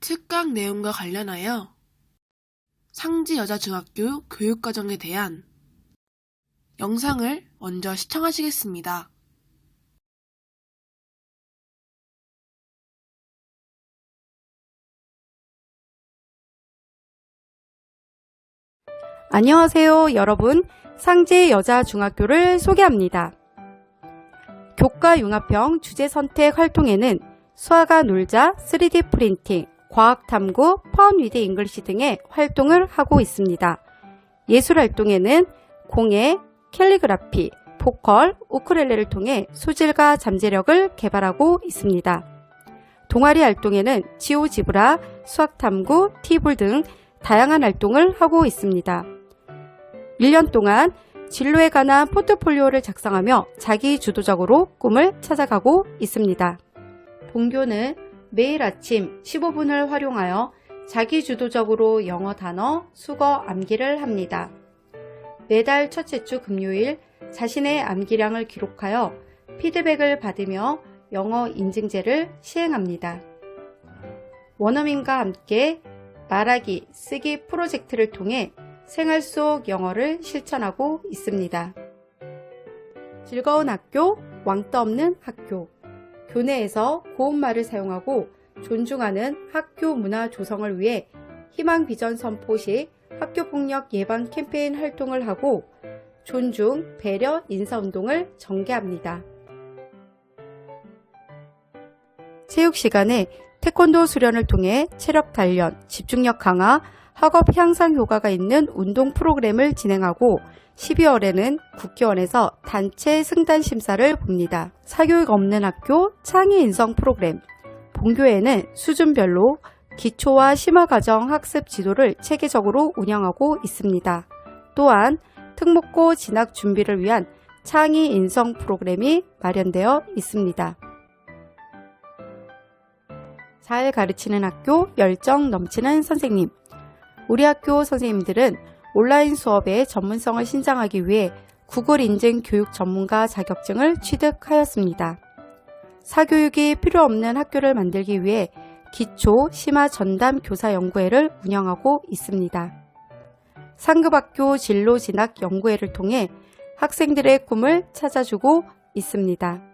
특강 내용과 관련하여 상지여자중학교 교육과정에 대한 영상을 먼저 시청하시겠습니다. 안녕하세요, 여러분. 상지여자중학교를 소개합니다. 교과융합형 주제선택 활동에는 수아가 놀자, 3D 프린팅, 과학탐구, 펀 위드 잉글리시 등의 활동을 하고 있습니다. 예술활동에는 공예, 캘리그라피, 보컬, 우쿨렐레를 통해 소질과 잠재력을 개발하고 있습니다. 동아리 활동에는 지오지브라, 수학탐구, 티볼 등 다양한 활동을 하고 있습니다. 1년 동안 진로에 관한 포트폴리오를 작성하며 자기 주도적으로 꿈을 찾아가고 있습니다. 본교는 매일 아침 15분을 활용하여 자기 주도적으로 영어 단어, 수거, 암기를 합니다. 매달 첫째 주 금요일 자신의 암기량을 기록하여 피드백을 받으며 영어 인증제를 시행합니다. 원어민과 함께 말하기, 쓰기 프로젝트를 통해 생활 속 영어를 실천하고 있습니다. 즐거운 학교, 왕따 없는 학교. 교내에서 고운말을 사용하고 존중하는 학교 문화 조성을 위해 희망 비전 선포 시 학교폭력 예방 캠페인 활동을 하고 존중, 배려, 인사운동을 전개합니다. 체육 시간에 태권도 수련을 통해 체력 단련, 집중력 강화, 학업 향상 효과가 있는 운동 프로그램을 진행하고 12월에는 국회의원에서 단체 승단 심사를 봅니다. 사교육 없는 학교 창의 인성 프로그램. 본교에는 수준별로 기초와 심화과정 학습 지도를 체계적으로 운영하고 있습니다. 또한 특목고 진학 준비를 위한 창의 인성 프로그램이 마련되어 있습니다. 잘 가르치는 학교, 열정 넘치는 선생님. 우리 학교 선생님들은 온라인 수업의 전문성을 신장하기 위해 구글 인증 교육 전문가 자격증을 취득하였습니다. 사교육이 필요 없는 학교를 만들기 위해 기초 심화 전담 교사 연구회를 운영하고 있습니다. 상급학교 진로 진학 연구회를 통해 학생들의 꿈을 찾아주고 있습니다.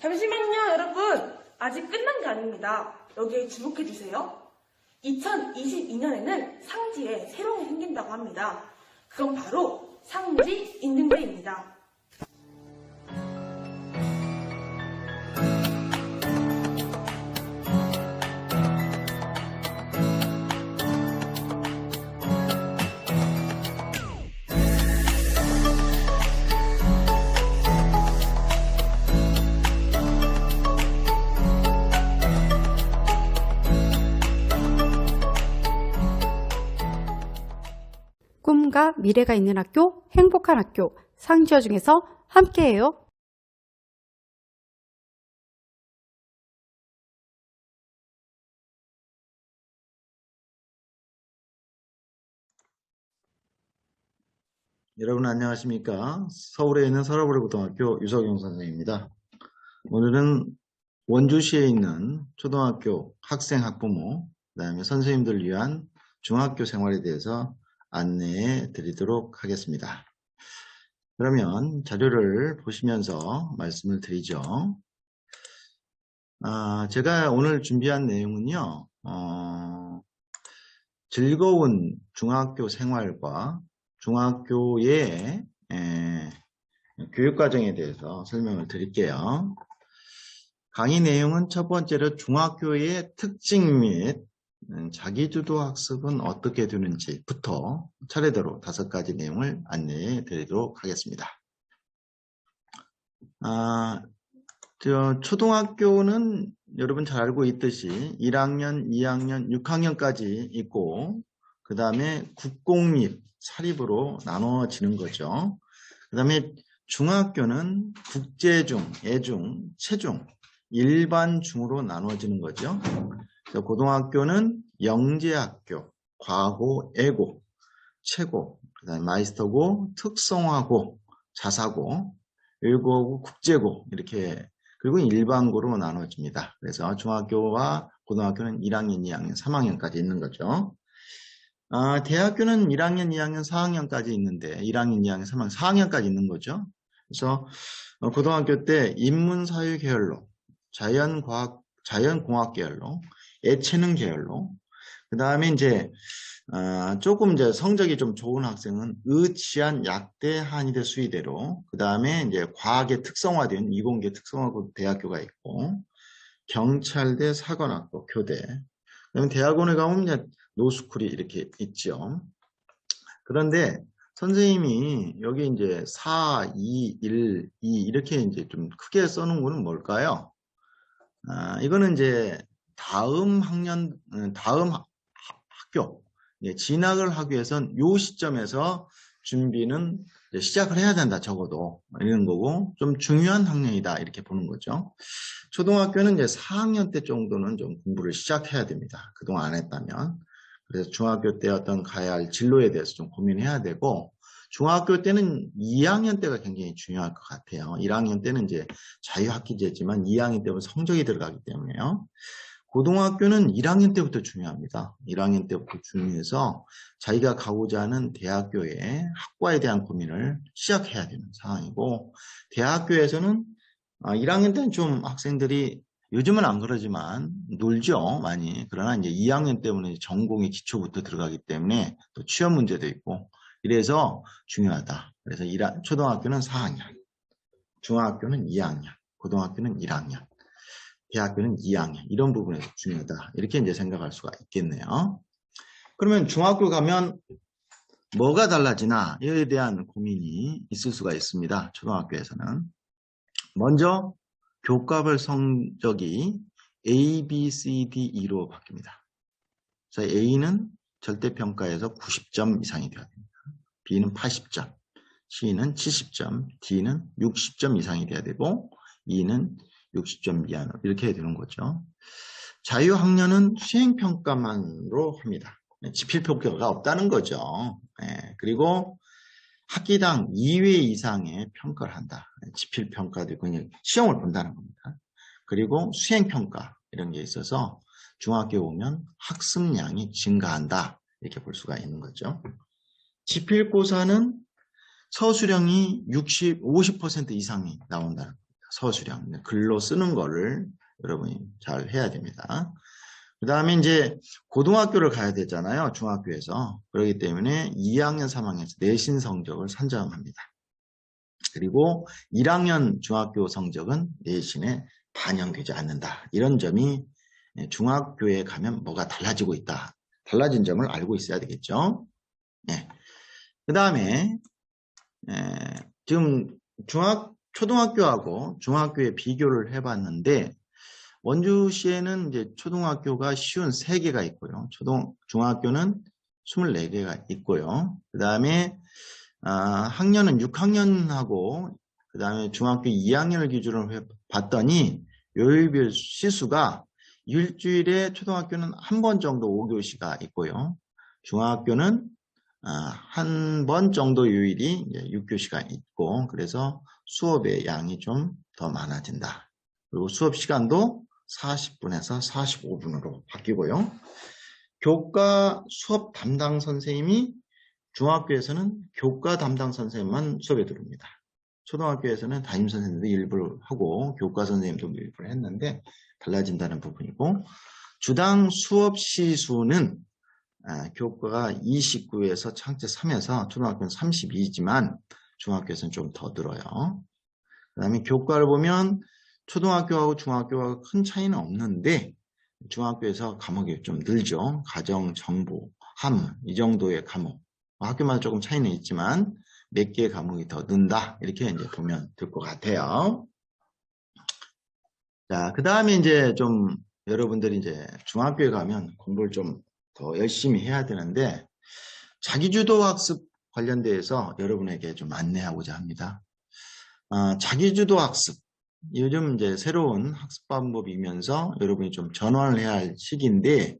잠시만요, 여러분. 아직 끝난 게 아닙니다. 여기에 주목해주세요. 2022년에는 상지에 새로운 게 생긴다고 합니다. 그건 바로 상지 인증제입니다. 꿈과 미래가 있는 학교, 행복한 학교, 상지여 중에서 함께해요. 여러분 안녕하십니까? 서울에 있는 서러브레고등학교 유석영 선생입니다. 오늘은 원주시에 있는 초등학교 학생, 학부모, 그 다음에 선생님들을 위한 중학교 생활에 대해서 안내해 드리도록 하겠습니다. 그러면 자료를 보시면서 말씀을 드리죠. 제가 오늘 준비한 내용은요, 즐거운 중학교 생활과 중학교의 교육과정에 대해서 설명을 드릴게요. 강의 내용은 첫 번째로 중학교의 특징 및 자기주도 학습은 어떻게 되는지부터 차례대로 5가지 내용을 안내해 드리도록 하겠습니다. 초등학교는 여러분 잘 알고 있듯이 1학년, 2학년, 6학년까지 있고 그 다음에 국공립, 사립으로 나눠지는 거죠. 그 다음에 중학교는 국제중, 예중, 체중, 일반중으로 나눠지는 거죠. 그래서 고등학교는 영재학교, 과고, 애고, 최고, 그 다음에 마이스터고, 특성화고, 자사고, 외고고, 국제고 이렇게 그리고 일반고로 나눠집니다. 그래서 중학교와 고등학교는 1학년, 2학년, 3학년까지 있는 거죠. 대학교는 1학년, 2학년, 4학년까지 있는데 1학년, 2학년, 3학년, 4학년까지 있는 거죠. 그래서 고등학교 때 인문사회 계열로, 자연공학 계열로, 예체능 계열로, 그 다음에 이제 조금 이제 성적이 좀 좋은 학생은 의치안, 약대, 한의대, 수의대로, 그 다음에 이제 과학에 특성화된 이공계 특성화고 대학교가 있고, 경찰대, 사관학교, 교대, 그다음에 대학원에 가면 이제 노스쿨이 이렇게 있죠. 그런데 선생님이 여기 이제 4, 2, 1, 2 이렇게 이제 좀 크게 써놓은 거는 뭘까요? 이거는 이제 다음 학교, 진학을 하기 위해서는 이 시점에서 준비는 시작을 해야 된다, 적어도. 이런 거고, 좀 중요한 학년이다, 이렇게 보는 거죠. 초등학교는 이제 4학년 때 정도는 좀 공부를 시작해야 됩니다. 그동안 안 했다면. 그래서 중학교 때 어떤 가야 할 진로에 대해서 좀 고민해야 되고, 중학교 때는 2학년 때가 굉장히 중요할 것 같아요. 1학년 때는 이제 자유학기제지만 2학년 때부터 성적이 들어가기 때문에요. 고등학교는 1학년 때부터 중요합니다. 1학년 때부터 중요해서 자기가 가고자 하는 대학교의 학과에 대한 고민을 시작해야 되는 상황이고, 대학교에서는 1학년 때는 좀 학생들이 요즘은 안 그러지만 놀죠, 많이. 그러나 이제 2학년 때문에 전공의 기초부터 들어가기 때문에 또 취업 문제도 있고 이래서 중요하다. 그래서 초등학교는 4학년, 중학교는 2학년, 고등학교는 1학년. 대학교는 2학년 이런 부분에서 중요하다 이렇게 이제 생각할 수가 있겠네요. 그러면 중학교 가면 뭐가 달라지나 이에 대한 고민이 있을 수가 있습니다. 초등학교에서는 먼저 교과별 성적이 A, B, C, D, E로 바뀝니다. 그래서 A는 절대평가에서 90점 이상이 돼야 됩니다. B는 80점, C는 70점, D는 60점 이상이 돼야 되고 E는 60점 미만으로 이렇게 해야 되는 거죠. 자유학년은 수행평가만으로 합니다. 지필평가가 없다는 거죠. 그리고 학기당 2회 이상의 평가를 한다. 지필평가도 그냥 시험을 본다는 겁니다. 그리고 수행평가 이런 게 있어서 중학교에 오면 학습량이 증가한다. 이렇게 볼 수가 있는 거죠. 지필고사는 서술형이 50% 이상이 나온다는 겁니다. 서술형, 글로 쓰는 거를 여러분이 잘 해야 됩니다. 그 다음에 이제 고등학교를 가야 되잖아요. 중학교에서. 그렇기 때문에 2학년, 3학년에서 내신 성적을 산정합니다. 그리고 1학년 중학교 성적은 내신에 반영되지 않는다. 이런 점이 중학교에 가면 뭐가 달라지고 있다. 달라진 점을 알고 있어야 되겠죠. 그 다음에 지금 초등학교하고 중학교의 비교를 해봤는데 원주시에는 이제 초등학교가 쉬운 3개가 있고요. 중학교는 24개가 있고요. 그 다음에 학년은 6학년하고 그 다음에 중학교 2학년을 기준으로 봤더니 요일별 시수가 일주일에 초등학교는 한 번 정도 5교시가 있고요. 중학교는 한 번 정도 요일이 6교시가 있고 그래서 수업의 양이 좀 더 많아진다. 그리고 수업 시간도 40분에서 45분으로 바뀌고요. 교과 수업 담당 선생님이 중학교에서는 교과 담당 선생님만 수업에 들어옵니다. 초등학교에서는 담임 선생님도 일부를 하고 교과 선생님도 일부를 했는데 달라진다는 부분이고 주당 수업 시수는 교과가 29에서 창제 3에서 초등학교는 32이지만 중학교에서는 좀 더 늘어요. 그 다음에 교과를 보면 초등학교하고 중학교하고 큰 차이는 없는데 중학교에서 과목이 좀 늘죠. 가정, 정보, 한문 이 정도의 과목. 학교마다 조금 차이는 있지만 몇 개의 과목이 더 는다. 이렇게 이제 보면 될 것 같아요. 자, 그 다음에 이제 좀 여러분들이 이제 중학교에 가면 공부를 좀 더 열심히 해야 되는데 자기주도 학습 관련돼서 여러분에게 좀 안내하고자 합니다. 자기주도 학습. 요즘 이제 새로운 학습 방법이면서 여러분이 좀 전환을 해야 할 시기인데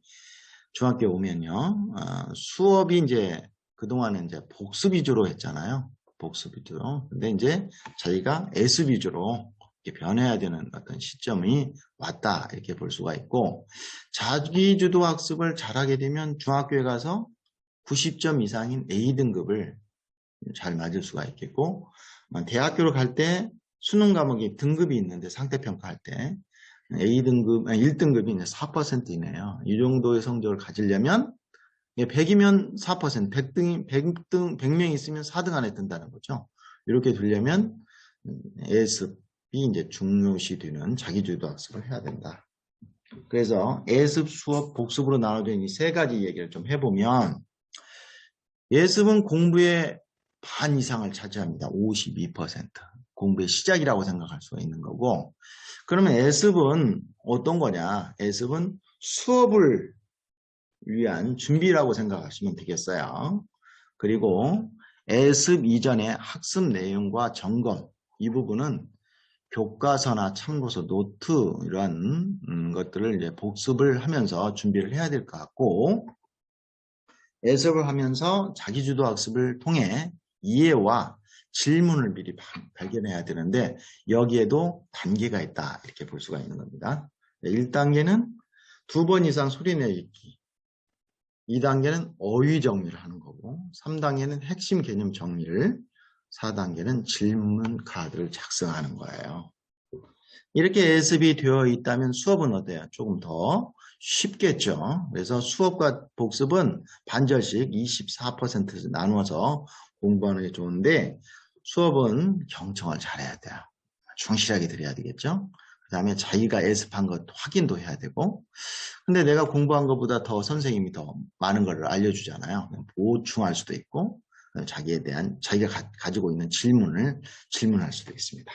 중학교에 오면요. 수업이 이제 그동안은 이제 복습 위주로 했잖아요. 복습 위주로. 근데 이제 자기가 애습 위주로 이렇게 변해야 되는 어떤 시점이 왔다. 이렇게 볼 수가 있고 자기주도 학습을 잘하게 되면 중학교에 가서 90점 이상인 A등급을 잘 맞을 수가 있겠고 대학교로 갈 때 수능 과목이 등급이 있는데 상대평가할 때 A등급, 1등급이 이제 4%이네요. 이 정도의 성적을 가지려면 100이면 4%, 100명 있으면 4등 안에 든다는 거죠. 이렇게 되려면 애습이 이제 중요시 되는 자기주도 학습을 해야 된다. 그래서 애습, 수업, 복습으로 나눠진 이 세 가지 얘기를 좀 해보면 예습은 공부의 반 이상을 차지합니다. 52%. 공부의 시작이라고 생각할 수가 있는 거고 그러면 애습은 어떤 거냐? 애습은 수업을 위한 준비라고 생각하시면 되겠어요. 그리고 애습 이전의 학습 내용과 점검 이 부분은 교과서나 참고서, 노트 이러한 것들을 이제 복습을 하면서 준비를 해야 될 것 같고 애습을 하면서 자기주도 학습을 통해 이해와 질문을 미리 발견해야 되는데 여기에도 단계가 있다 이렇게 볼 수가 있는 겁니다. 1단계는 2번 이상 소리내 읽기 2단계는 어휘 정리를 하는 거고 3단계는 핵심 개념 정리를 4단계는 질문 카드를 작성하는 거예요. 이렇게 예습이 되어 있다면 수업은 어때요? 조금 더 쉽겠죠. 그래서 수업과 복습은 반절씩 24% 나누어서 공부하는 게 좋은데 수업은 경청을 잘해야 돼요. 충실하게 들어야 되겠죠. 그 다음에 자기가 예습한 것 확인도 해야 되고 근데 내가 공부한 것보다 더 선생님이 더 많은 걸 알려주잖아요. 보충할 수도 있고 자기에 대한 자기가 가지고 있는 질문할 수도 있습니다.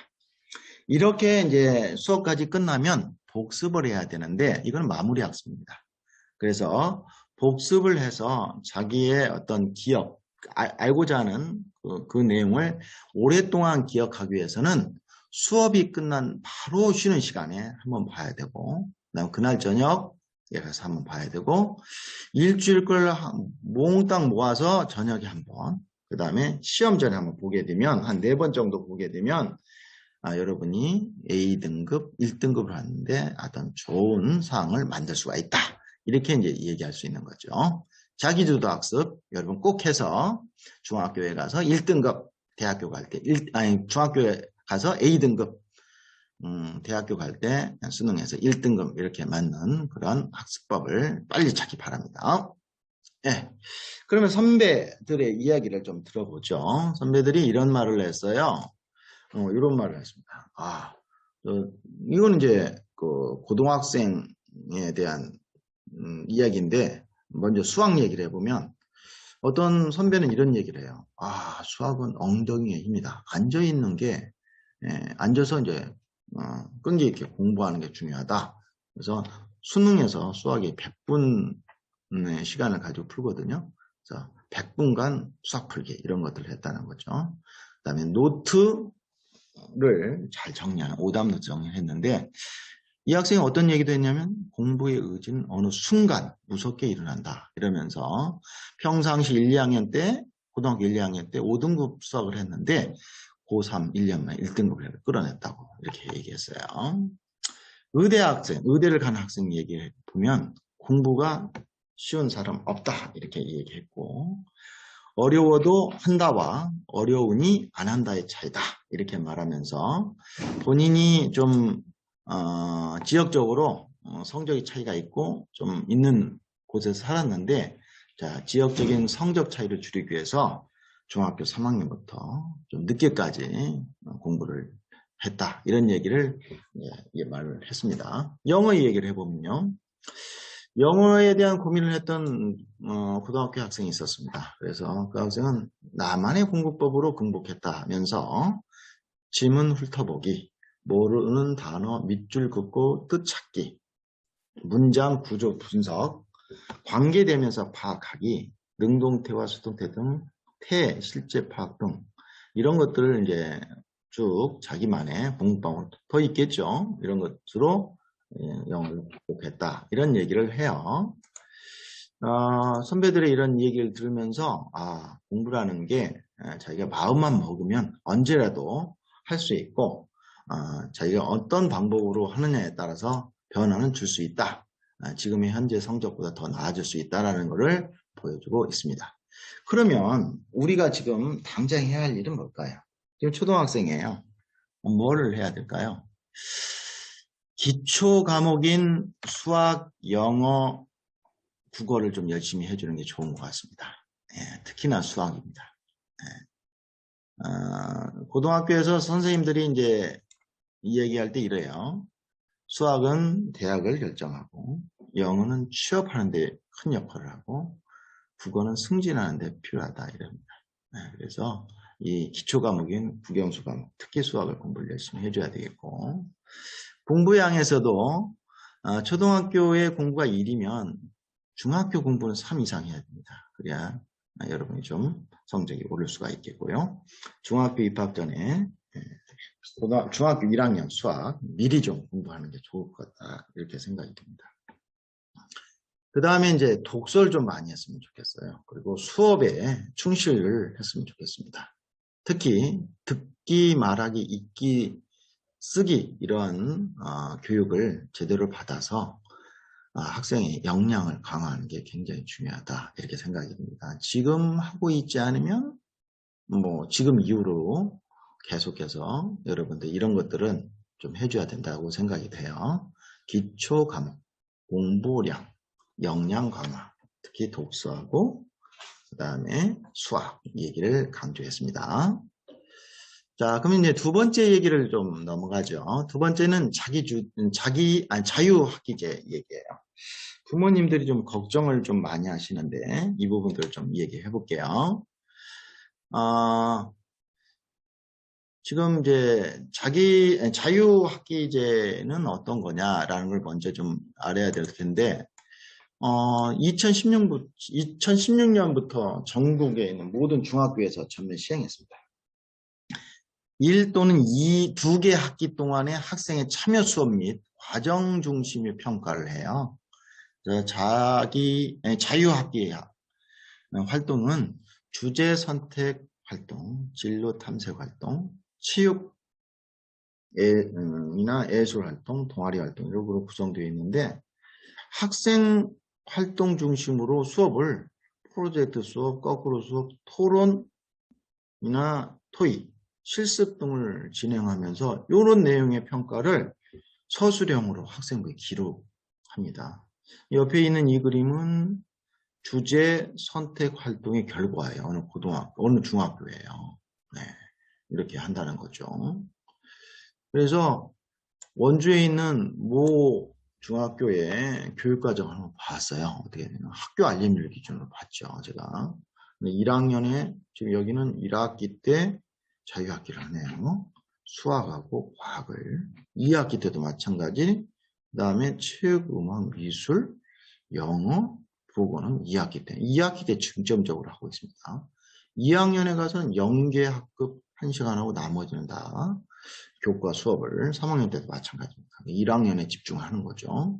이렇게 이제 수업까지 끝나면 복습을 해야 되는데 이건 마무리 학습입니다. 그래서 복습을 해서 자기의 어떤 기억, 알고자 하는 그 내용을 오랫동안 기억하기 위해서는 수업이 끝난 바로 쉬는 시간에 한번 봐야 되고 그다음 그날 저녁 가서 한번 봐야 되고 일주일 걸 몽땅 모아서 저녁에 한번 그 다음에 시험 전에 한번 보게 되면 한 4번 정도 보게 되면 여러분이 A등급, 1등급을 하는데 어떤 좋은 상황을 만들 수가 있다. 이렇게 이제 얘기할 수 있는 거죠. 자기주도 학습 여러분 꼭 해서 중학교에 가서 1등급, 대학교 갈 때, 중학교에 가서 A등급, 대학교 갈 때 수능에서 1등급 이렇게 맞는 그런 학습법을 빨리 찾기 바랍니다. 네. 그러면 선배들의 이야기를 좀 들어보죠. 선배들이 이런 말을 했어요. 이런 말을 했습니다. 이건 이제 그 고등학생에 대한 이야기인데 먼저 수학 얘기를 해보면 어떤 선배는 이런 얘기를 해요. 수학은 엉덩이의 힘이다. 앉아있는 게 앉아서 이제 끈기 있게 공부하는 게 중요하다. 그래서 수능에서 수학이 100분의 시간을 가지고 풀거든요. 그래서 100분간 수학 풀기 이런 것들을 했다는 거죠. 그 다음에 노트를 잘 정리하는 오답 노트 정리를 했는데 이 학생이 어떤 얘기도 했냐면 공부의 의지는 어느 순간 무섭게 일어난다 이러면서 평상시 1, 2학년 때 고등학교 1, 2학년 때 5등급 수학을 했는데 고3 1년 만에 1등급을 끌어냈다고 이렇게 얘기했어요. 의대를 간 학생 얘기를 보면 공부가 쉬운 사람 없다 이렇게 얘기했고 어려워도 한다와 어려우니 안 한다의 차이다 이렇게 말하면서 본인이 좀 지역적으로 성적이 차이가 있고 좀 있는 곳에서 살았는데 자, 지역적인 성적 차이를 줄이기 위해서 중학교 3학년부터 좀 늦게까지 공부를 했다. 이런 얘기를 말을 했습니다. 영어 얘기를 해보면요. 영어에 대한 고민을 했던 고등학교 학생이 있었습니다. 그래서 그 학생은 나만의 공부법으로 극복했다면서 지문 훑어보기, 모르는 단어 밑줄 긋고 뜻 찾기, 문장 구조 분석, 관계되면서 파악하기, 능동태와 수동태 등 태, 실제 파악 등 이런 것들을 이제 쭉 자기만의 공부방법 더 있겠죠. 이런 것으로 영어를 극복했다. 이런 얘기를 해요. 선배들의 이런 얘기를 들으면서 공부라는 게 자기가 마음만 먹으면 언제라도 할 수 있고 자기가 어떤 방법으로 하느냐에 따라서 변화는 줄 수 있다. 지금의 현재 성적보다 더 나아질 수 있다는 것을 보여주고 있습니다. 그러면 우리가 지금 당장 해야 할 일은 뭘까요? 지금 초등학생이에요. 뭐를 해야 될까요? 기초 과목인 수학, 영어, 국어를 좀 열심히 해주는 게 좋은 것 같습니다. 특히나 수학입니다. 고등학교에서 선생님들이 이제 얘기할 때 이래요. 수학은 대학을 결정하고, 영어는 취업하는 데 큰 역할을 하고, 국어는 승진하는 데 필요하다 이럽니다. 그래서 이 기초 과목인 국영수 과목, 특히 수학을 공부를 열심히 해줘야 되겠고, 공부량에서도 초등학교의 공부가 1이면 중학교 공부는 3 이상 해야 됩니다. 그래야 여러분이 좀 성적이 오를 수가 있겠고요. 중학교 입학 전에 중학교 1학년 수학 미리 좀 공부하는 게 좋을 것 같다. 이렇게 생각이 듭니다. 그 다음에 이제 독서를 좀 많이 했으면 좋겠어요. 그리고 수업에 충실을 했으면 좋겠습니다. 특히 듣기, 말하기, 읽기, 쓰기 이러한 교육을 제대로 받아서 학생의 역량을 강화하는 게 굉장히 중요하다. 이렇게 생각이 듭니다. 지금 하고 있지 않으면 지금 이후로 계속해서 여러분들 이런 것들은 좀 해줘야 된다고 생각이 돼요. 기초 과목, 공부량, 역량 강화, 특히 독서하고 그 다음에 수학 얘기를 강조했습니다. 자, 그럼 이제 두 번째 얘기를 좀 넘어가죠. 두 번째는 자유학기제 얘기예요. 부모님들이 좀 걱정을 좀 많이 하시는데 이 부분들을 좀 얘기해 볼게요. 지금 이제 자유학기제는 어떤 거냐라는 걸 먼저 좀 알아야 될 텐데 2016년부터 전국에 있는 모든 중학교에서 전면 시행했습니다. 1 또는 2개 학기 동안의 학생의 참여 수업 및 과정 중심의 평가를 해요. 자유학기 활동은 주제 선택 활동, 진로 탐색 활동, 체육이나 예술 활동, 동아리 활동 이런 구성되어 있는데 학생 활동 중심으로 수업을 프로젝트 수업, 거꾸로 수업, 토론이나 토익, 실습 등을 진행하면서 이런 내용의 평가를 서술형으로 학생부에 기록합니다. 옆에 있는 이 그림은 주제 선택 활동의 결과예요. 어느 중학교예요. 이렇게 한다는 거죠. 그래서 원주에 있는 모 중학교의 교육과정을 한번 봤어요. 어떻게 되나 학교 알림률 기준으로 봤죠. 제가 1학년에 지금 여기는 1학기 때 자유학기를 하네요. 수학하고 과학을 2학기 때도 마찬가지. 그 다음에 체육, 음악, 미술, 영어, 국어는 2학기 때 중점적으로 하고 있습니다. 2학년에 가서는 영계학급 1시간 하고 나머지는 다 교과 수업을 3학년 때도 마찬가지입니다. 1학년에 집중하는 거죠.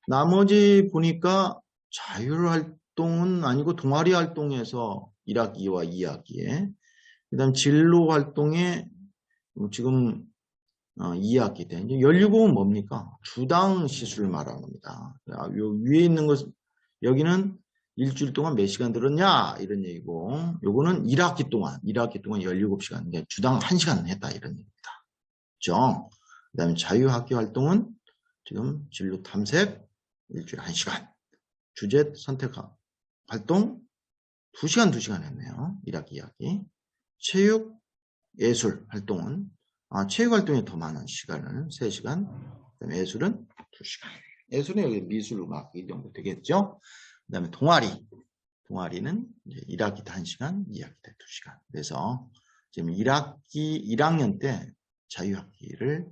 나머지 보니까 자율활동은 아니고 동아리 활동에서 1학기와 2학기에 그 다음 진로 활동에 지금 2학기 때 이제 연류공은 뭡니까? 주당 시수를 말하는 겁니다. 요 위에 있는 것 여기는 일주일 동안 몇 시간 들었냐 이런 얘기고 요거는 1학기 동안 17시간 그러니까 주당 1시간 했다 이런 얘기입니다. 그렇죠? 그 다음에 자유학기 활동은 지금 진로 탐색 일주일에 1시간 주제 선택 활동 2시간 2시간 했네요. 1학기 2학기. 체육, 예술 활동은 체육 활동이 더 많은 시간을 3시간. 그다음에 예술은 2시간. 예술은 여기 미술, 음악 이 정도 되겠죠. 그다음에 동아리는 이제 1학기 때 1시간, 2학기 때 2시간. 그래서 지금 1학년 때 자유학기를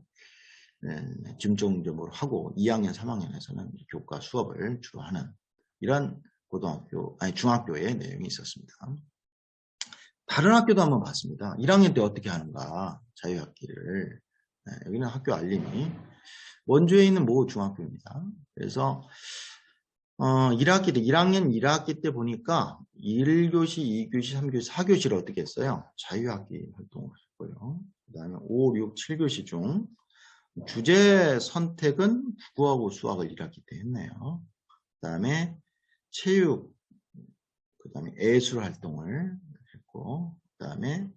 집중적으로 하고 2학년, 3학년에서는 교과 수업을 주로 하는 이런 중학교의 내용이 있었습니다. 다른 학교도 한번 봤습니다. 1학년 때 어떻게 하는가, 자유학기를. 여기는 학교 알림이 원주에 있는 모 중학교입니다. 그래서 1학년 1학기 때 보니까 1교시, 2교시, 3교시, 4교시를 어떻게 했어요? 자유학기 활동을 했고요. 그 다음에 5, 6, 7교시 중 주제 선택은 국어하고 수학을 1학기 때 했네요. 그 다음에 체육, 그 다음에 예술 활동을 했고, 그 다음에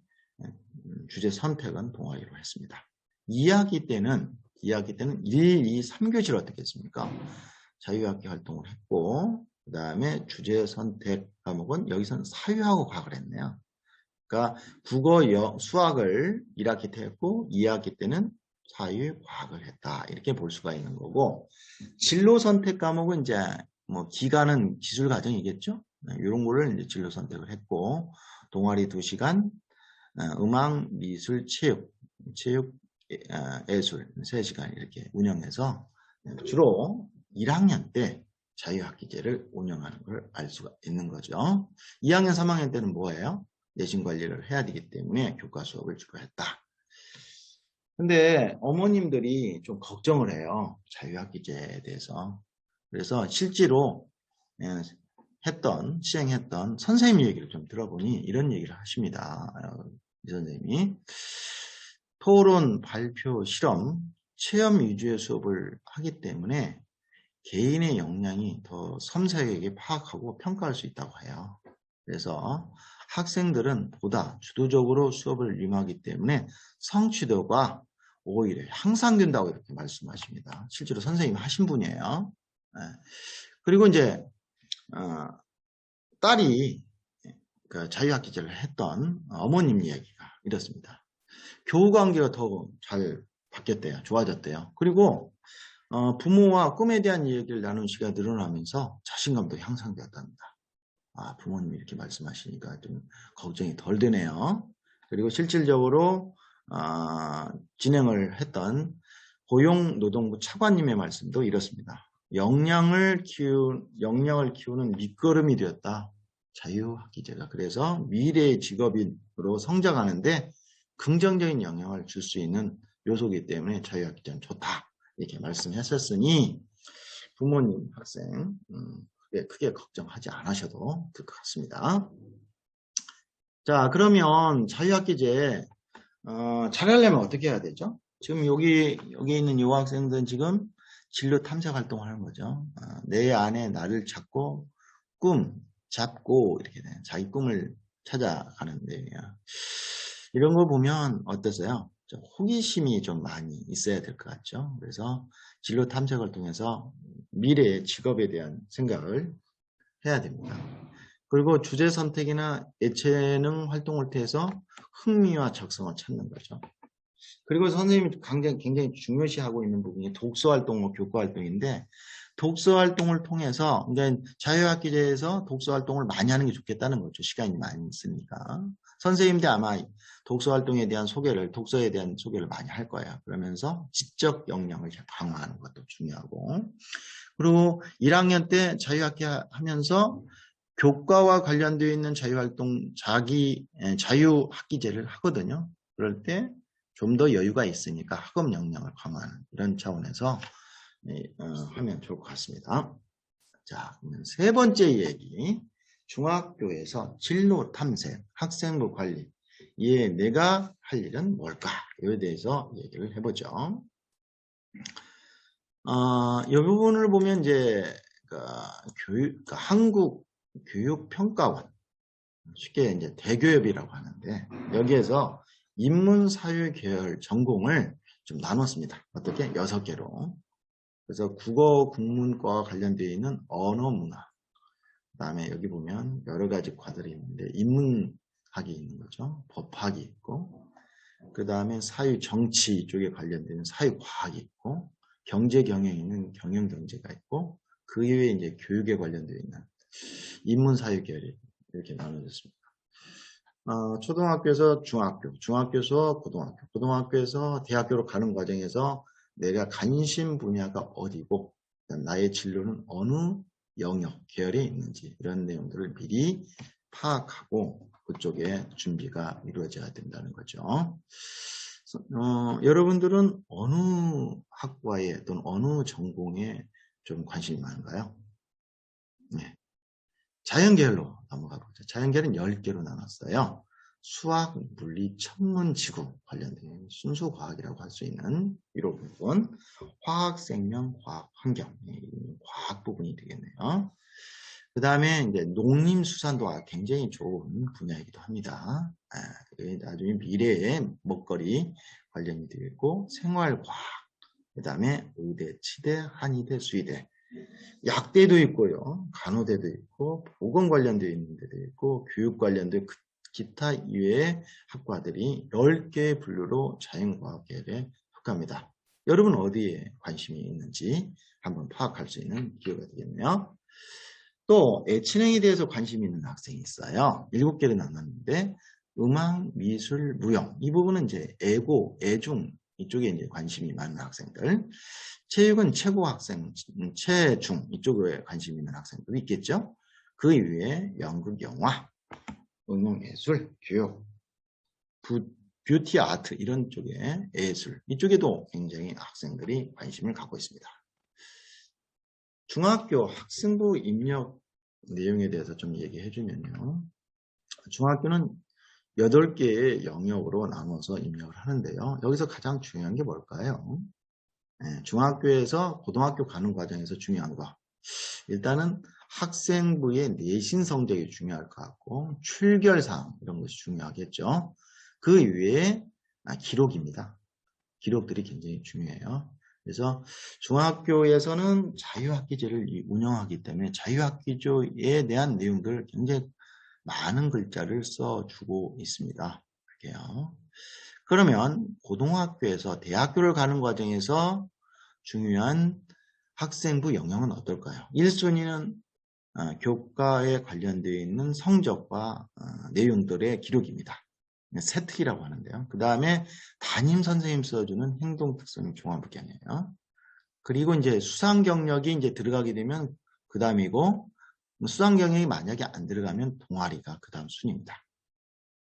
주제 선택은 동아리로 했습니다. 2학기 때는 1, 2, 3교시를 어떻게 했습니까? 자유학기 활동을 했고, 그 다음에 주제 선택 과목은 여기서는 사유하고 과학을 했네요. 그러니까 국어, 수학을 1학기 때 했고 2학기 때는 사유, 과학을 했다. 이렇게 볼 수가 있는 거고, 진로 선택 과목은 이제 뭐 기간은 기술 과정이겠죠. 이런 거를 이제 진로 선택을 했고, 동아리 2시간, 음악, 미술, 체육, 예술 3시간 이렇게 운영해서 주로 1학년 때 자유학기제를 운영하는 걸 알 수가 있는 거죠. 2학년, 3학년 때는 뭐예요? 내신 관리를 해야 되기 때문에 교과 수업을 주로 했다. 근데 어머님들이 좀 걱정을 해요. 자유학기제에 대해서. 그래서 실제로 시행했던 선생님 얘기를 좀 들어보니 이런 얘기를 하십니다. 이 선생님이 토론, 발표, 실험, 체험 위주의 수업을 하기 때문에 개인의 역량이 더 섬세하게 파악하고 평가할 수 있다고 해요. 그래서 학생들은 보다 주도적으로 수업을 임하기 때문에 성취도가 오히려 향상된다고 이렇게 말씀하십니다. 실제로 선생님이 하신 분이에요. 그리고 이제 딸이 그 자유학기제를 했던 어머님 이야기가 이렇습니다. 교우 관계가 더 잘 바뀌었대요. 좋아졌대요. 그리고 부모와 꿈에 대한 이야기를 나누는 시간이 늘어나면서 자신감도 향상되었답니다. 부모님이 이렇게 말씀하시니까 좀 걱정이 덜 되네요. 그리고 실질적으로 진행을 했던 고용노동부 차관님의 말씀도 이렇습니다. 역량을 키우는 밑거름이 되었다. 자유학기제가. 그래서 미래의 직업인으로 성장하는데 긍정적인 영향을 줄 수 있는 요소이기 때문에 자유학기제는 좋다. 이렇게 말씀했었으니 부모님, 학생 크게 걱정하지 않으셔도 될 것 같습니다. 자, 그러면 자유학기제 잘하려면 어떻게 해야 되죠? 지금 여기 있는 여학생들은 지금 진로 탐색 활동을 하는 거죠. 내 안에 나를 찾고 잡고 이렇게 되는 자기 꿈을 찾아가는 데요. 이런 거 보면 어떠세요? 좀 호기심이 좀 많이 있어야 될 것 같죠. 그래서 진로 탐색을 통해서 미래의 직업에 대한 생각을 해야 됩니다. 그리고 주제 선택이나 예체능 활동을 통해서 흥미와 적성을 찾는 거죠. 그리고 선생님이 굉장히 중요시하고 있는 부분이 독서활동, 교과활동인데 독서활동을 통해서 그러니까 자유학기제에서 독서활동을 많이 하는 게 좋겠다는 거죠. 시간이 많이 있으니까. 선생님들 아마 독서활동에 대한 독서에 대한 소개를 많이 할 거예요. 그러면서 지적 역량을 강화하는 것도 중요하고, 그리고 1학년 때 자유학기 하면서 교과와 관련되어 있는 자유학기제를 하거든요. 그럴 때 좀 더 여유가 있으니까 학업 역량을 강화하는 이런 차원에서 하면 좋을 것 같습니다. 자, 그러면 세 번째 얘기. 중학교에서 진로 탐색, 학생부 관리. 내가 할 일은 뭘까? 이에 대해서 얘기를 해보죠. 이 부분을 보면 이제 한국 교육평가원, 쉽게 이제 대교협이라고 하는데 여기에서 인문사회 계열 전공을 좀 나눴습니다. 어떻게? 6개로. 그래서 국어 국문과와 관련되어 있는 언어 문화, 그 다음에 여기 보면 여러 가지 과들이 있는데 인문학이 있는 거죠. 법학이 있고, 그 다음에 사회 정치 쪽에 관련되는 사회과학이 있고, 경제 경영에 있는 경영경제가 있고, 그 이외에 이제 교육에 관련되어 있는 인문사회 계열이 이렇게 나눠졌습니다. 초등학교에서 중학교, 중학교에서 고등학교, 고등학교에서 대학교로 가는 과정에서 내가 관심 분야가 어디고 나의 진로는 어느 영역, 계열에 있는지 이런 내용들을 미리 파악하고 그쪽에 준비가 이루어져야 된다는 거죠. 여러분들은 어느 학과에 또는 어느 전공에 좀 관심이 많은가요? 네. 자연계열로 넘어가 보죠. 자연계열은 10개로 나눴어요. 수학, 물리, 천문, 지구 관련된 순수과학이라고 할 수 있는 이런 부분, 화학, 생명, 과학, 환경, 과학 부분이 되겠네요. 그 다음에 이제 농림수산도 굉장히 좋은 분야이기도 합니다. 나중에 미래의 먹거리 관련이 되어 있고, 생활과학, 그 다음에 의대, 치대, 한의대, 수의대, 약대도 있고요, 간호대도 있고, 보건 관련되어 있는 데도 있고, 교육 관련된 기타 이외의 학과들이 10개의 분류로 자연과학계열에 속합니다. 여러분 어디에 관심이 있는지 한번 파악할 수 있는 기회가 되겠네요. 또 애칭행에 대해서 관심이 있는 학생이 있어요. 7개를 나눴는데 음악, 미술, 무용 이 부분은 이제 애고, 애중 이쪽에 이제 관심이 많은 학생들. 체육은 최고 학생, 최중 이쪽에 관심이 있는 학생도 있겠죠. 그 이외에 연극, 영화, 응용예술, 교육, 뷰티 아트 이런 쪽에 예술 이쪽에도 굉장히 학생들이 관심을 갖고 있습니다. 중학교 학생부 입력 내용에 대해서 좀 얘기해 주면요. 중학교는 8개의 영역으로 나눠서 입력을 하는데요. 여기서 가장 중요한 게 뭘까요? 중학교에서 고등학교 가는 과정에서 중요한 거. 일단은 학생부의 내신 성적이 중요할 것 같고 출결사항 이런 것이 중요하겠죠. 그 이외에 기록입니다. 기록들이 굉장히 중요해요. 그래서 중학교에서는 자유학기제를 운영하기 때문에 자유학기제에 대한 내용들을 굉장히 많은 글자를 써주고 있습니다. 그게요. 그러면 고등학교에서 대학교를 가는 과정에서 중요한 학생부 영역은 어떨까요? 1순위는 교과에 관련되어 있는 성적과 내용들의 기록입니다. 세특이라고 하는데요. 그 다음에 담임 선생님 써주는 행동특성 종합의견이에요. 그리고 이제 수상 경력이 이제 들어가게 되면 그 다음이고, 수상 경력이 만약에 안 들어가면 동아리가 그 다음 순입니다.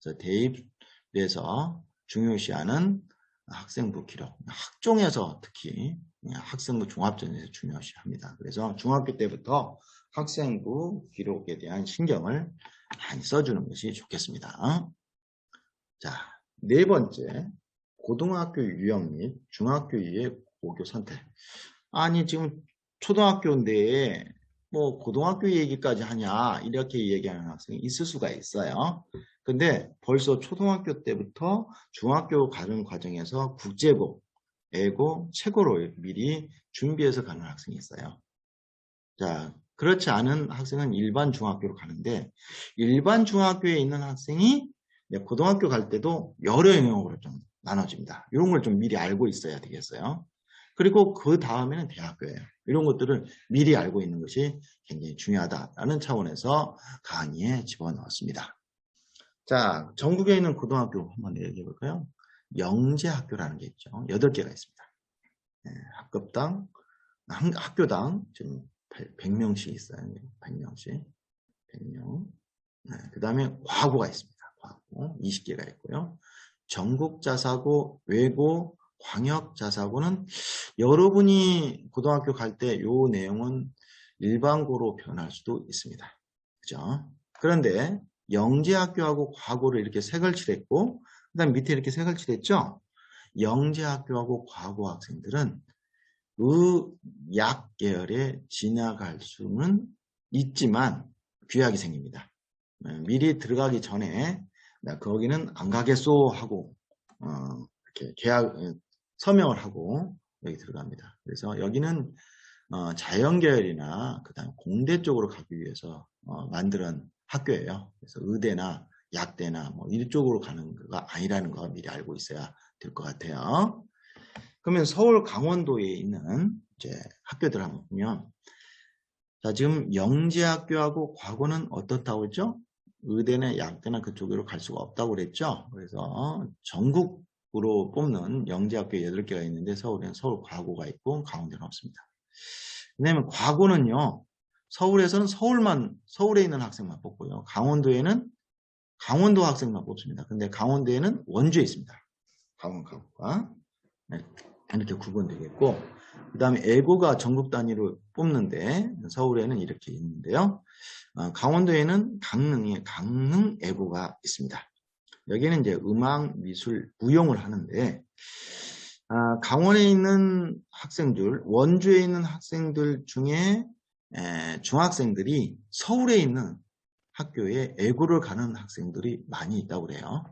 그래서 대입에서 중요시하는 학생부 기록, 학종에서 특히 학생부 종합전에서 중요시합니다. 그래서 중학교 때부터 학생부 기록에 대한 신경을 많이 써주는 것이 좋겠습니다. 자, 4번째, 고등학교 유형 및 중학교 이후의 고교 선택. 아니 지금 초등학교인데 뭐 고등학교 얘기까지 하냐 이렇게 얘기하는 학생이 있을 수가 있어요. 근데 벌써 초등학교 때부터 중학교 가는 과정에서 국제고, 애고, 최고로 미리 준비해서 가는 학생이 있어요. 자, 그렇지 않은 학생은 일반 중학교로 가는데 일반 중학교에 있는 학생이 고등학교 갈 때도 여러 영역으로 좀 나눠집니다. 이런 걸 좀 미리 알고 있어야 되겠어요. 그리고 그 다음에는 대학교예요. 이런 것들을 미리 알고 있는 것이 굉장히 중요하다라는 차원에서 강의에 집어넣었습니다. 자, 전국에 있는 고등학교 한번 얘기해 볼까요? 영재학교라는 게 있죠. 8개가 있습니다. 학급당, 학교당 지금 100명씩 있어요. 100명씩. 100명. 그 다음에 과고가 있습니다. 과고 20개가 있고요. 전국자사고, 외고, 광역자사고는 여러분이 고등학교 갈 때 이 내용은 일반고로 변할 수도 있습니다. 그죠? 그런데 영재학교하고 과고를 이렇게 색을 칠했고 그 다음 밑에 이렇게 색을 칠했죠? 영재학교하고 과고 학생들은 의약 계열에 지나갈 수는 있지만 귀하게 생깁니다. 미리 들어가기 전에 나 거기는 안 가겠소 하고 이렇게 계약 서명을 하고 여기 들어갑니다. 그래서 여기는 자연계열이나 그다음 공대 쪽으로 가기 위해서 만드는 학교예요. 그래서 의대나 약대나 뭐 이쪽으로 가는 거가 아니라는 거 미리 알고 있어야 될 것 같아요. 그러면 서울 강원도에 있는 이제 학교들 한번 보면, 자, 지금 영재학교하고 과거는 어떻다고 했죠? 의대나 약대나 그쪽으로 갈 수가 없다고 그랬죠? 그래서 전국으로 뽑는 영재학교 8개가 있는데 서울에는 서울 과고가 있고 강원도는 없습니다. 왜냐하면 과고는요, 서울에서는 서울에 있는 학생만 뽑고요. 강원도에는 강원도 학생만 뽑습니다. 근데 강원도에는 원주에 있습니다. 강원 과고가. 네, 이렇게 구분되겠고, 그 다음에 애고가 전국 단위로 뽑는데 서울에는 이렇게 있는데요. 강원도에는 강릉에 강릉 애고가 있습니다. 여기는 이제 음악, 미술, 무용을 하는데, 강원에 있는 학생들, 원주에 있는 학생들 중에 중학생들이 서울에 있는 학교에 애고를 가는 학생들이 많이 있다고 그래요.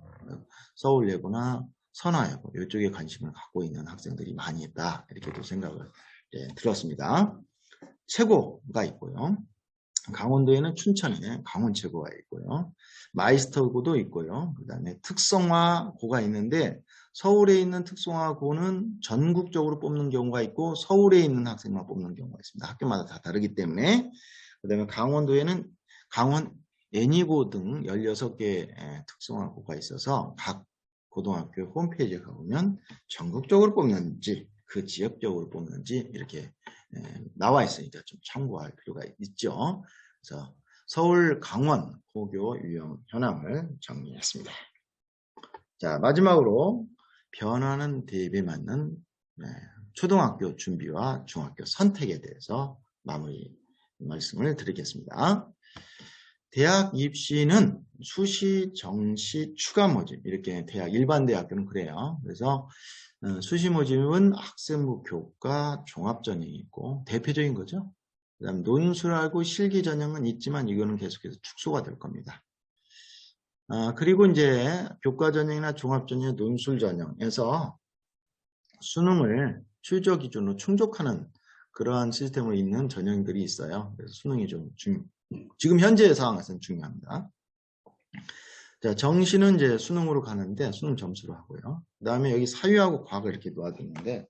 서울예고나 선화예고 이쪽에 관심을 갖고 있는 학생들이 많이 있다. 이렇게도 생각을 들었습니다. 최고가 있고요. 강원도에는 춘천에 강원최고가 있고요. 마이스터고도 있고요. 그 다음에 특성화고가 있는데 서울에 있는 특성화고는 전국적으로 뽑는 경우가 있고 서울에 있는 학생만 뽑는 경우가 있습니다. 학교마다 다 다르기 때문에. 그 다음에 강원도에는 강원 애니고 등 16개의 특성화고가 있어서 각 고등학교 홈페이지에 가보면 전국적으로 뽑는지 그 지역적으로 뽑는지 이렇게 나와 있으니까 좀 참고할 필요가 있죠. 그래서 서울, 강원, 고교 유형 현황을 정리했습니다. 자, 마지막으로 변화하는 대입에 맞는 초등학교 준비와 중학교 선택에 대해서 마무리 말씀을 드리겠습니다. 대학 입시는 수시, 정시, 추가 모집 이렇게 일반 대학교는 그래요. 그래서 수시 모집은 학생부 교과, 종합전형이 있고 대표적인 거죠. 그 다음 논술하고 실기전형은 있지만 이거는 계속해서 축소가 될 겁니다. 그리고 이제 교과전형이나 종합전형, 논술전형에서 수능을 최저 기준으로 충족하는 그러한 시스템으로 있는 전형들이 있어요. 그래서 수능이 좀 지금 현재의 상황에서는 중요합니다. 자, 정시는 이제 수능으로 가는데 수능 점수로 하고요. 그 다음에 여기 사유하고 과학을 이렇게 놓아두는데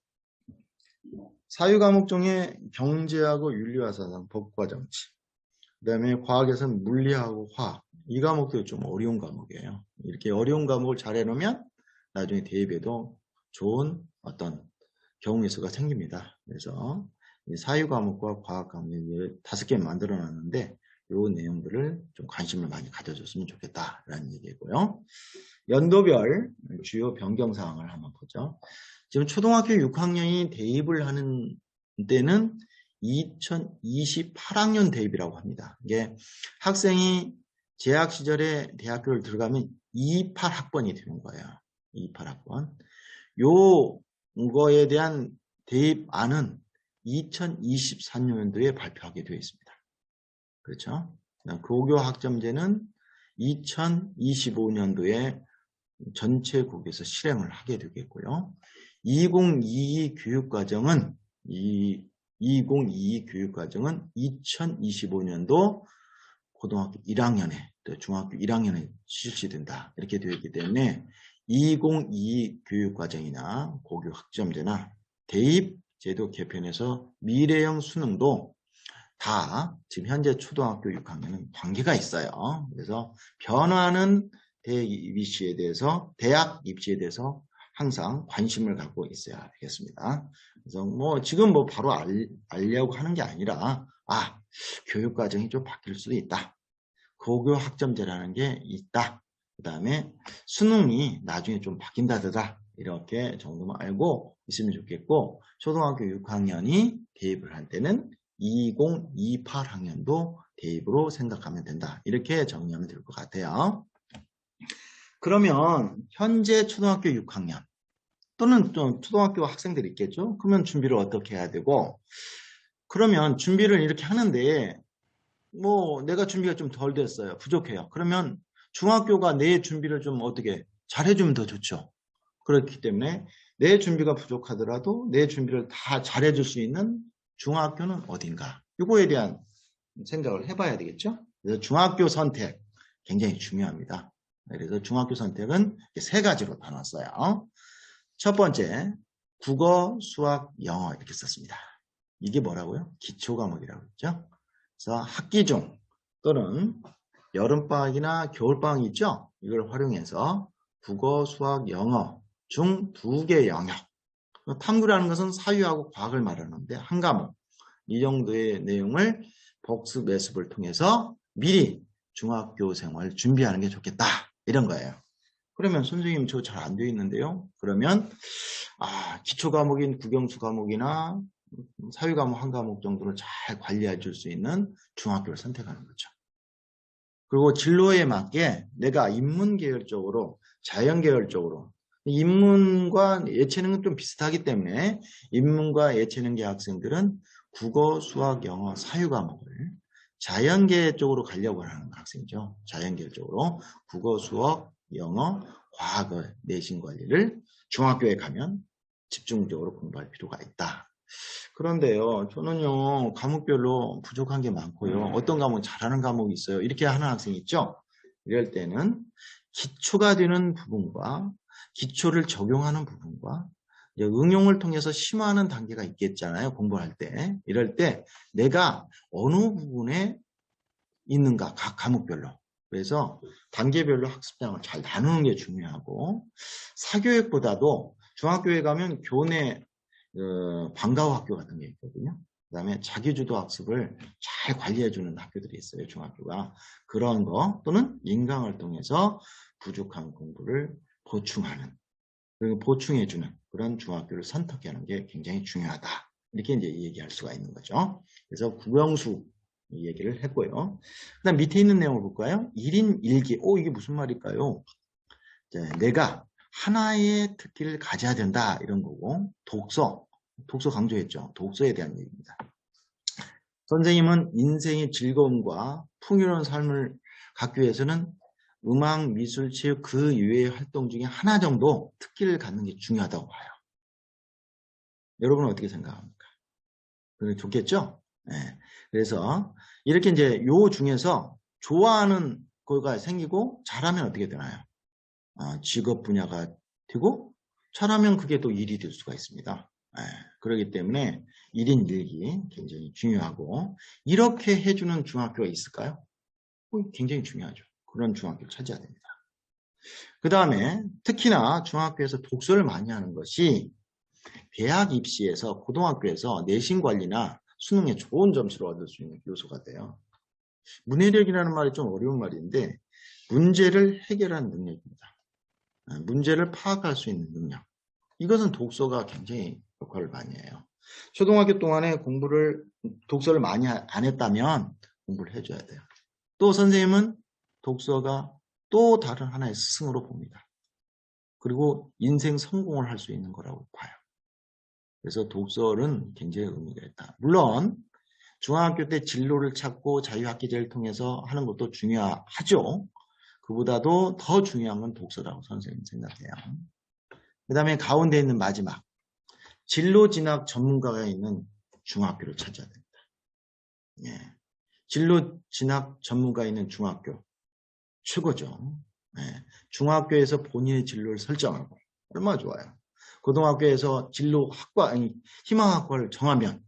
사유 과목 중에 경제하고 윤리와 사상, 법과 정치, 그 다음에 과학에서는 물리하고 화학, 이 과목도 좀 어려운 과목이에요. 이렇게 어려운 과목을 잘 해놓으면 나중에 대입에도 좋은 어떤 경우의 수가 생깁니다. 그래서 사유 과목과 과학 과목을 5개 만들어 놨는데 이 내용들을 좀 관심을 많이 가져줬으면 좋겠다라는 얘기고요. 연도별 주요 변경 사항을 한번 보죠. 지금 초등학교 6학년이 대입을 하는 때는 2028학년 대입이라고 합니다. 이게 학생이 재학 시절에 대학교를 들어가면 28학번이 되는 거예요. 28학번. 요거에 대한 대입안은 2024년도에 발표하게 되어 있습니다. 그렇죠? 고교 학점제는 2025년도에 전체 국에서 실행을 하게 되겠고요. 2022 교육과정은 2025년도 고등학교 1학년에 또 중학교 1학년에 실시된다. 이렇게 되어 있기 때문에 2022 교육과정이나 고교 학점제나 대입제도 개편에서 미래형 수능도 다 지금 현재 초등학교 6학년은 관계가 있어요. 그래서 변화하는 대학 입시에 대해서 항상 관심을 갖고 있어야 되겠습니다. 그래서 지금 바로 알려고 하는 게 아니라 교육 과정이 좀 바뀔 수도 있다. 고교 학점제라는 게 있다. 그 다음에 수능이 나중에 좀 바뀐다더라. 이렇게 정도만 알고 있으면 좋겠고, 초등학교 6학년이 대입을 할 때는 2028학년도 대입으로 생각하면 된다. 이렇게 정리하면 될 것 같아요. 그러면 현재 초등학교 6학년 또는 좀 초등학교 학생들이 있겠죠? 그러면 준비를 어떻게 해야 되고, 그러면 준비를 이렇게 하는데 내가 준비가 좀 덜 됐어요. 부족해요. 그러면 중학교가 내 준비를 좀 어떻게 잘해주면 더 좋죠. 그렇기 때문에 내 준비가 부족하더라도 내 준비를 다 잘해줄 수 있는 중학교는 어딘가? 이거에 대한 생각을 해봐야 되겠죠? 그래서 중학교 선택 굉장히 중요합니다. 그래서 중학교 선택은 3가지로 나눴어요. 첫 번째, 국어, 수학, 영어 이렇게 썼습니다. 이게 뭐라고요? 기초 과목이라고 했죠. 그래서 학기 중 또는 여름방학이나 겨울방학이 있죠. 이걸 활용해서 국어, 수학, 영어 중 2개 영역. 탐구라는 것은 사유하고 과학을 말하는데 한 과목. 이 정도의 내용을 복습, 매습을 통해서 미리 중학교 생활 준비하는 게 좋겠다. 이런 거예요. 그러면 선생님 저 잘 안 되어 있는데요. 그러면 기초 과목인 국영수 과목이나 사유 과목 한 과목 정도를 잘 관리해 줄 수 있는 중학교를 선택하는 거죠. 그리고 진로에 맞게 내가 인문 계열 쪽으로, 자연 계열 쪽으로, 인문과 예체능은 좀 비슷하기 때문에 인문과 예체능계 학생들은 국어, 수학, 영어, 사유 과목을 자연계 쪽으로 가려고 하는 학생이죠. 자연계 쪽으로 국어, 수학, 영어, 과학을 내신 관리를 중학교에 가면 집중적으로 공부할 필요가 있다. 그런데요, 저는요, 과목별로 부족한 게 많고요. 어떤 과목 잘하는 과목이 있어요. 이렇게 하는 학생이 있죠? 이럴 때는 기초가 되는 부분과 기초를 적용하는 부분과 응용을 통해서 심화하는 단계가 있겠잖아요. 공부할 때. 이럴 때 내가 어느 부분에 있는가, 각 과목별로. 그래서 단계별로 학습장을 잘 나누는 게 중요하고, 사교육보다도 중학교에 가면 교내 방과후 학교 같은 게 있거든요. 그 다음에 자기주도 학습을 잘 관리해주는 학교들이 있어요. 중학교가. 그런 거 또는 인강을 통해서 부족한 공부를 보충하는, 그리고 보충해주는 그런 중학교를 선택하는 게 굉장히 중요하다. 이렇게 이제 얘기할 수가 있는 거죠. 그래서 국영수 얘기를 했고요. 그 다음 밑에 있는 내용을 볼까요? 1인 1기. 이게 무슨 말일까요? 내가 하나의 특기를 가져야 된다. 이런 거고, 독서 강조했죠. 독서에 대한 얘기입니다. 선생님은 인생의 즐거움과 풍요로운 삶을 갖기 위해서는 음악, 미술, 체육 그 이외의 활동 중에 하나 정도 특기를 갖는 게 중요하다고 봐요. 여러분은 어떻게 생각합니까? 좋겠죠? 네. 그래서 이렇게 이제 요 중에서 좋아하는 거가 생기고 잘하면 어떻게 되나요? 직업 분야가 되고 잘하면 그게 또 일이 될 수가 있습니다. 네. 그렇기 때문에 1인 1기 굉장히 중요하고 이렇게 해주는 중학교가 있을까요? 굉장히 중요하죠. 그런 중학교를 찾아야 됩니다. 그 다음에 특히나 중학교에서 독서를 많이 하는 것이 대학 입시에서 고등학교에서 내신 관리나 수능에 좋은 점수를 얻을 수 있는 요소가 돼요. 문해력이라는 말이 좀 어려운 말인데 문제를 해결하는 능력입니다. 문제를 파악할 수 있는 능력. 이것은 독서가 굉장히 역할을 많이 해요. 초등학교 동안에 독서를 많이 안 했다면 공부를 해줘야 돼요. 또 선생님은 독서가 또 다른 하나의 스승으로 봅니다. 그리고 인생 성공을 할 수 있는 거라고 봐요. 그래서 독서는 굉장히 의미가 있다. 물론 중학교 때 진로를 찾고 자유학기제를 통해서 하는 것도 중요하죠. 그보다도 더 중요한 건 독서라고 선생님 생각해요. 그 다음에 가운데 있는 마지막 진로 진학 전문가가 있는 중학교를 찾아야 됩니다. 예. 진로 진학 전문가 있는 중학교 최고죠. 예. 중학교에서 본인의 진로를 설정하고 얼마나 좋아요. 고등학교에서 진로 학과, 희망학과를 정하면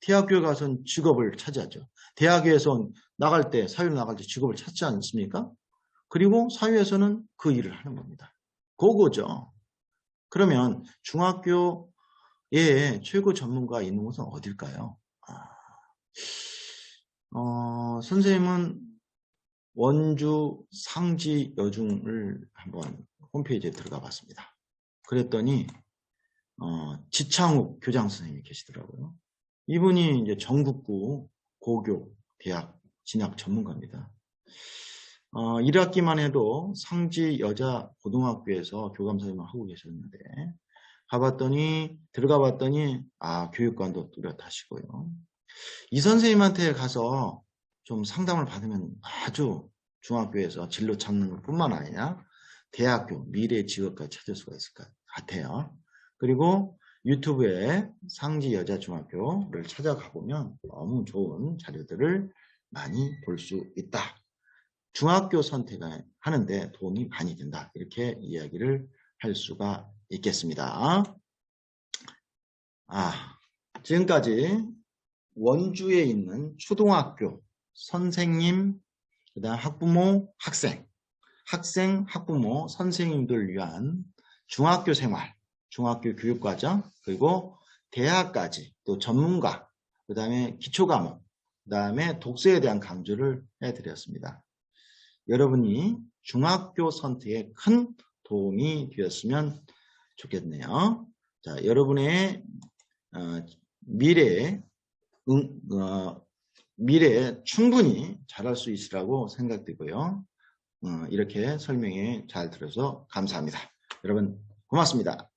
대학교에 가서는 직업을 차지하죠. 대학에서 나갈 때, 사회로 나갈 때 직업을 찾지 않습니까? 그리고 사회에서는 그 일을 하는 겁니다. 그거죠. 그러면 중학교에 최고 전문가 있는 곳은 어딜까요? 선생님은 원주 상지 여중을 한번 홈페이지에 들어가 봤습니다. 그랬더니 지창욱 교장 선생님이 계시더라고요. 이분이 이제 전국구 고교 대학 진학 전문가입니다. 1학기만 해도 상지 여자 고등학교에서 교감 선생님을 하고 계셨는데 들어가 봤더니 교육관도 뚜렷하시고요. 이 선생님한테 가서 좀 상담을 받으면 아주 중학교에서 진로 찾는 것뿐만 아니라 대학교, 미래 직업까지 찾을 수가 있을 것 같아요. 그리고 유튜브에 상지 여자중학교를 찾아가 보면 너무 좋은 자료들을 많이 볼 수 있다. 중학교 선택하는데 도움이 많이 된다. 이렇게 이야기를 할 수가 있겠습니다. 지금까지 원주에 있는 초등학교 선생님, 그다음 학부모, 학생, 학부모, 선생님들을 위한 중학교 생활, 중학교 교육과정, 그리고 대학까지 또 전문가, 그 다음에 기초과목, 그 다음에 독서에 대한 강조를 해드렸습니다. 여러분이 중학교 선택에 큰 도움이 되었으면 좋겠네요. 자, 여러분의 미래에 충분히 잘할 수 있으라고 생각되고요. 이렇게 설명에 잘 들어서 감사합니다. 여러분 고맙습니다.